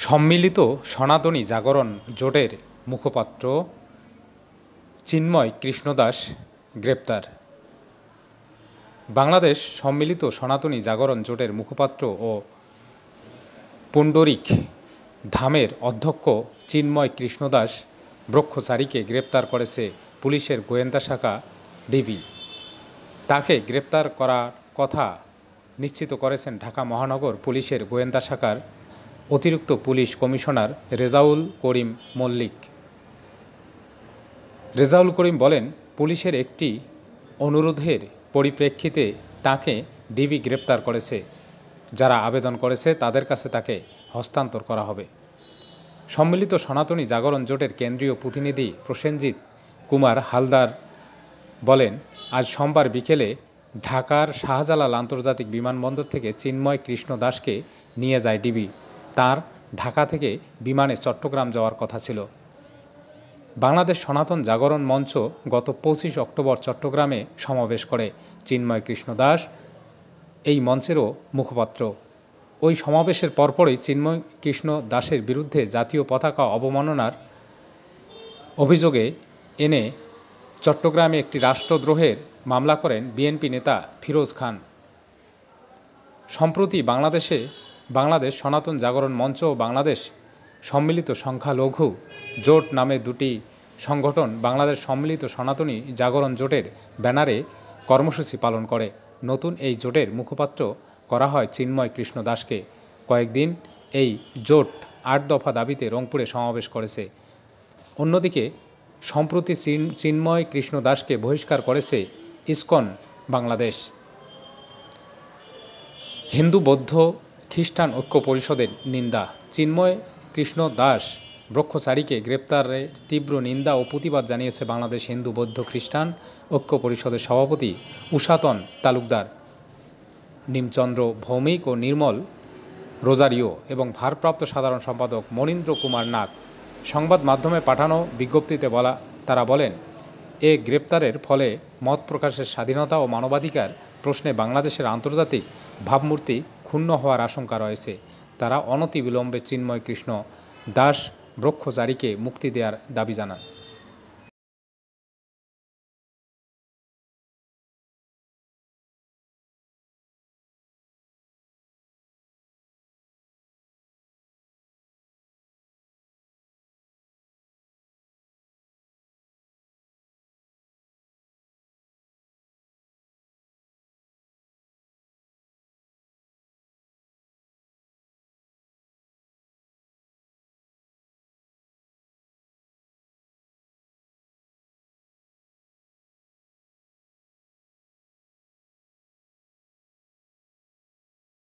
সম্মিলিত সনাতনী জাগরণ জোটের মুখপাত্র চিন্ময় কৃষ্ণদাস গ্রেপ্তার। বাংলাদেশ সম্মিলিত সনাতনী জাগরণ জোটের মুখপাত্র ও পুণ্ডরিক ধামের অধ্যক্ষ চিন্ময় কৃষ্ণদাস ব্রহ্মচারীকে গ্রেপ্তার করেছে পুলিশের গোয়েন্দা শাখা ডিবি। তাকে গ্রেপ্তার করার কথা নিশ্চিত করেছেন ঢাকা মহানগর পুলিশের গোয়েন্দা শাখার অতিরিক্ত পুলিশ কমিশনার রেজাউল করিম মল্লিক। রেজাউল করিম বলেন, পুলিশের একটি অনুরোধের পরিপ্রেক্ষিতে তাকে ডিবি গ্রেপ্তার করেছে। যারা আবেদন করেছে তাদের কাছে তাকে হস্তান্তর করা হবে। সম্মিলিত সনাতনী জাগরণ জোটের কেন্দ্রীয় প্রতিনিধি প্রসেনজিৎ কুমার হালদার বলেন, আজ সোমবার বিকেলে ঢাকার শাহজালাল আন্তর্জাতিক বিমানবন্দর থেকে চিন্ময় কৃষ্ণ দাসকে নিয়ে যায় ডিবি। তার ঢাকা থেকে বিমানে চট্টগ্রাম যাওয়ার কথা ছিল। বাংলাদেশ সনাতন জাগরণ মঞ্চ গত 25 অক্টোবর চট্টগ্রামে সমাবেশ করে। চিন্ময় কৃষ্ণ দাস এই মঞ্চেরও মুখপাত্র। ওই সমাবেশের পরপরই চিন্ময় কৃষ্ণ দাসের বিরুদ্ধে জাতীয় পতাকা অবমাননার অভিযোগে এনে চট্টগ্রামে একটি রাষ্ট্রদ্রোহের মামলা করেন বিএনপি নেতা ফিরোজ খান। সম্প্রতি বাংলাদেশ সনাতন জাগরণ মঞ্চ ও বাংলাদেশ সম্মিলিত সংখ্যালঘু জোট নামে দুটি সংগঠন বাংলাদেশ সম্মিলিত সনাতনী জাগরণ জোটের ব্যানারে কর্মসূচি পালন করে। নতুন এই জোটের মুখপাত্র করা হয় চিন্ময় কৃষ্ণ দাসকে। কয়েকদিন এই জোট 8 দফা দাবিতে রংপুরে সমাবেশ করেছে। অন্যদিকে সম্প্রতি চিন্ময় কৃষ্ণ দাসকে বহিষ্কার করেছে ইসকন বাংলাদেশ। হিন্দু বৌদ্ধ খ্রিস্টান ঐক্য পরিষদের নিন্দা। চিন্ময় কৃষ্ণ দাস ব্রহ্মচারীকে গ্রেপ্তারের তীব্র নিন্দা ও প্রতিবাদ জানিয়েছে বাংলাদেশ হিন্দু বৌদ্ধ খ্রিস্টান ঐক্য পরিষদের সভাপতি উষাতন তালুকদার, নিমচন্দ্র ভৌমিক ও নির্মল রোজারিও এবং ভারপ্রাপ্ত সাধারণ সম্পাদক মনীন্দ্র কুমার নাথ। সংবাদ মাধ্যমে পাঠানো বিজ্ঞপ্তিতে তারা বলেন, এ গ্রেপ্তারের ফলে মত প্রকাশের স্বাধীনতা ও মানবাধিকার প্রশ্নে বাংলাদেশের আন্তর্জাতিক ভাবমূর্তি ক্ষুণ্ণ হওয়ার আশঙ্কা রয়েছে। তারা অনতিবিলম্বে চিন্ময় কৃষ্ণ দাস ব্রহ্মচারীকে মুক্তি দেওয়ার দাবি জানান।